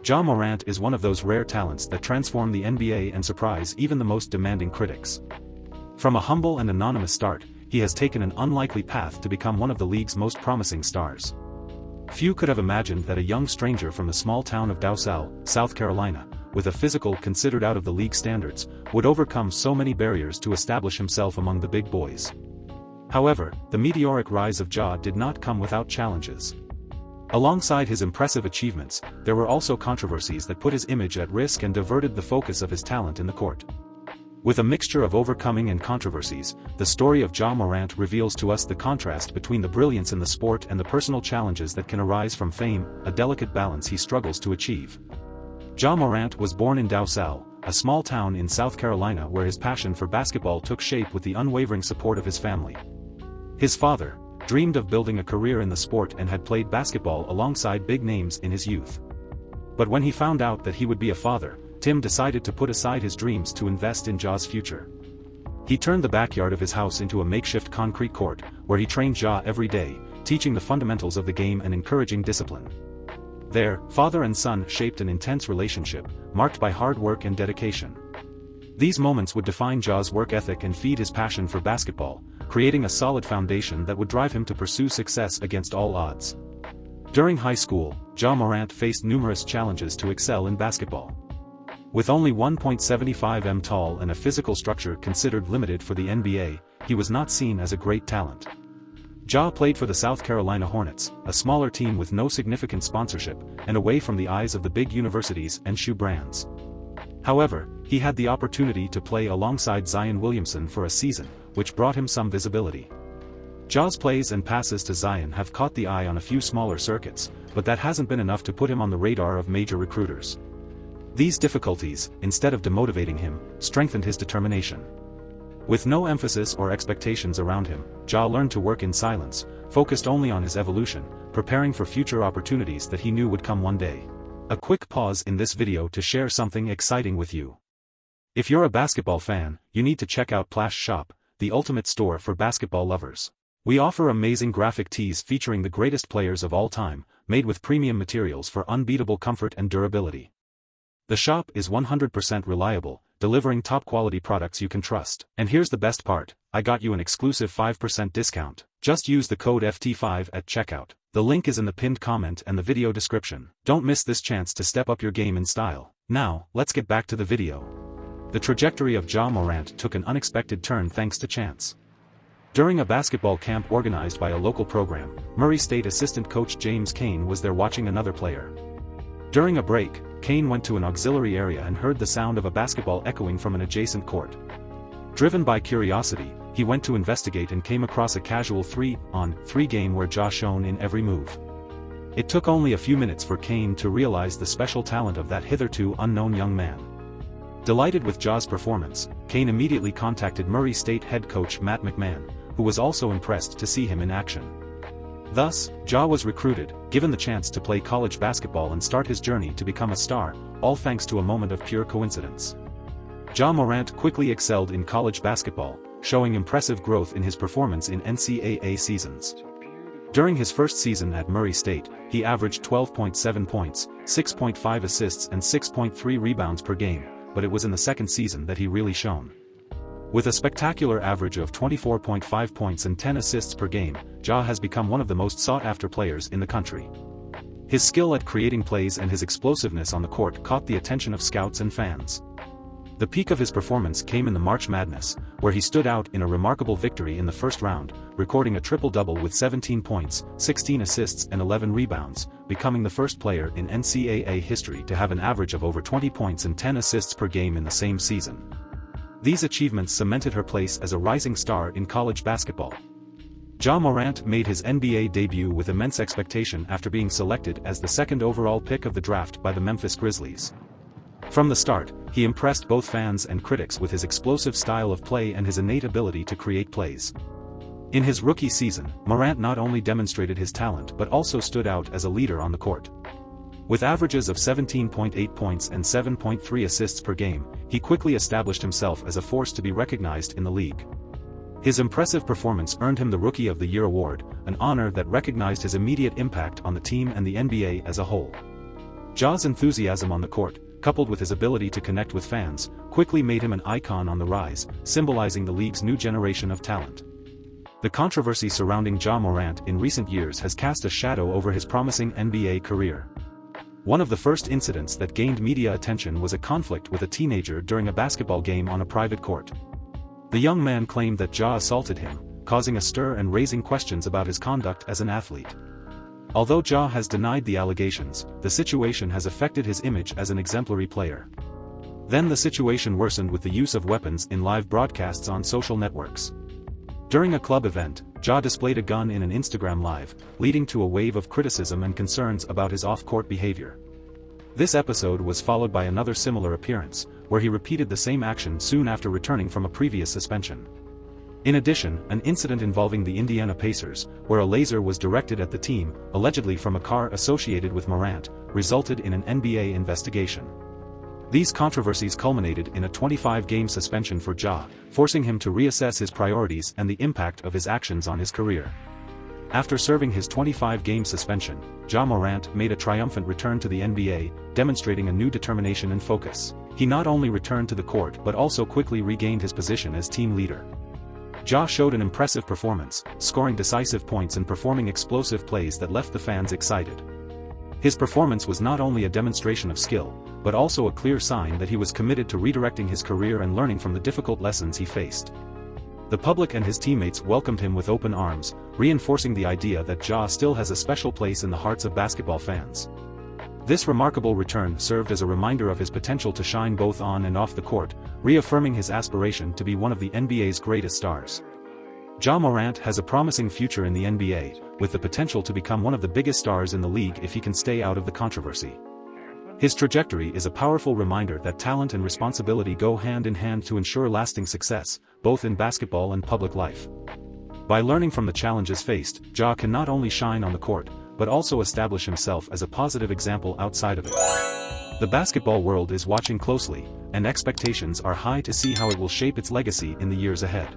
Ja Morant is one of those rare talents that transform the NBA and surprise even the most demanding critics. From a humble and anonymous start, he has taken an unlikely path to become one of the league's most promising stars. Few could have imagined that a young stranger from the small town of Dowsell, South Carolina, with a physical considered out of the league standards, would overcome so many barriers to establish himself among the big boys. However, the meteoric rise of Ja did not come without challenges. Alongside his impressive achievements, there were also controversies that put his image at risk and diverted the focus of his talent in the court. With a mixture of overcoming and controversies, the story of Ja Morant reveals to us the contrast between the brilliance in the sport and the personal challenges that can arise from fame, a delicate balance he struggles to achieve. Ja Morant was born in Dowsell, a small town in South Carolina where his passion for basketball took shape with the unwavering support of his family. His father dreamed of building a career in the sport and had played basketball alongside big names in his youth. But when he found out that he would be a father, Tim decided to put aside his dreams to invest in Ja's future. He turned the backyard of his house into a makeshift concrete court, where he trained Ja every day, teaching the fundamentals of the game and encouraging discipline. There, father and son shaped an intense relationship, marked by hard work and dedication. These moments would define Ja's work ethic and feed his passion for basketball, creating a solid foundation that would drive him to pursue success against all odds. During high school, Ja Morant faced numerous challenges to excel in basketball. With only 1.75 m tall and a physical structure considered limited for the NBA, he was not seen as a great talent. Ja played for the South Carolina Hornets, a smaller team with no significant sponsorship, and away from the eyes of the big universities and shoe brands. However, he had the opportunity to play alongside Zion Williamson for a season, which brought him some visibility. Ja's plays and passes to Zion have caught the eye on a few smaller circuits, but that hasn't been enough to put him on the radar of major recruiters. These difficulties, instead of demotivating him, strengthened his determination. With no emphasis or expectations around him, Ja learned to work in silence, focused only on his evolution, preparing for future opportunities that he knew would come one day. A quick pause in this video to share something exciting with you. If you're a basketball fan, you need to check out Plash Shop, the ultimate store for basketball lovers. We offer amazing graphic tees featuring the greatest players of all time, made with premium materials for unbeatable comfort and durability. The shop is 100% reliable, delivering top-quality products you can trust. And here's the best part, I got you an exclusive 5% discount. Just use the code FT5 at checkout. The link is in the pinned comment and the video description. Don't miss this chance to step up your game in style. Now, let's get back to the video. The trajectory of Ja Morant took an unexpected turn thanks to chance. During a basketball camp organized by a local program, Murray State assistant coach James Kane was there watching another player. During a break, Kane went to an auxiliary area and heard the sound of a basketball echoing from an adjacent court. Driven by curiosity, he went to investigate and came across a casual 3-on-3 game where Ja shone in every move. It took only a few minutes for Kane to realize the special talent of that hitherto unknown young man. Delighted with Ja's performance, Kane immediately contacted Murray State head coach Matt McMahon, who was also impressed to see him in action. Thus, Ja was recruited, given the chance to play college basketball and start his journey to become a star, all thanks to a moment of pure coincidence. Ja Morant quickly excelled in college basketball, showing impressive growth in his performance in NCAA seasons. During his first season at Murray State, he averaged 12.7 points, 6.5 assists and 6.3 rebounds per game, but it was in the second season that he really shone. With a spectacular average of 24.5 points and 10 assists per game, Ja has become one of the most sought-after players in the country. His skill at creating plays and his explosiveness on the court caught the attention of scouts and fans. The peak of his performance came in the March Madness, where he stood out in a remarkable victory in the first round, recording a triple-double with 17 points, 16 assists and 11 rebounds, becoming the first player in NCAA history to have an average of over 20 points and 10 assists per game in the same season. These achievements cemented her place as a rising star in college basketball. Ja Morant made his NBA debut with immense expectation after being selected as the second overall pick of the draft by the Memphis Grizzlies. From the start, he impressed both fans and critics with his explosive style of play and his innate ability to create plays. In his rookie season, Morant not only demonstrated his talent but also stood out as a leader on the court. With averages of 17.8 points and 7.3 assists per game, he quickly established himself as a force to be recognized in the league. His impressive performance earned him the Rookie of the Year award, an honor that recognized his immediate impact on the team and the NBA as a whole. Ja's enthusiasm on the court, coupled with his ability to connect with fans, quickly made him an icon on the rise, symbolizing the league's new generation of talent. The controversy surrounding Ja Morant in recent years has cast a shadow over his promising NBA career. One of the first incidents that gained media attention was a conflict with a teenager during a basketball game on a private court. The young man claimed that Ja assaulted him, causing a stir and raising questions about his conduct as an athlete. Although Ja has denied the allegations, the situation has affected his image as an exemplary player. Then the situation worsened with the use of weapons in live broadcasts on social networks. During a club event, Ja displayed a gun in an Instagram Live, leading to a wave of criticism and concerns about his off-court behavior. This episode was followed by another similar appearance, where he repeated the same action soon after returning from a previous suspension. In addition, an incident involving the Indiana Pacers, where a laser was directed at the team, allegedly from a car associated with Morant, resulted in an NBA investigation. These controversies culminated in a 25-game suspension for Ja, forcing him to reassess his priorities and the impact of his actions on his career. After serving his 25-game suspension, Ja Morant made a triumphant return to the NBA, demonstrating a new determination and focus. He not only returned to the court but also quickly regained his position as team leader. Ja showed an impressive performance, scoring decisive points and performing explosive plays that left the fans excited. His performance was not only a demonstration of skill, but also a clear sign that he was committed to redirecting his career and learning from the difficult lessons he faced. The public and his teammates welcomed him with open arms, reinforcing the idea that Ja still has a special place in the hearts of basketball fans. This remarkable return served as a reminder of his potential to shine both on and off the court, reaffirming his aspiration to be one of the NBA's greatest stars. Ja Morant has a promising future in the NBA, with the potential to become one of the biggest stars in the league if he can stay out of the controversy. His trajectory is a powerful reminder that talent and responsibility go hand in hand to ensure lasting success, both in basketball and public life. By learning from the challenges faced, Ja can not only shine on the court, but also establish himself as a positive example outside of it. The basketball world is watching closely, and expectations are high to see how it will shape its legacy in the years ahead.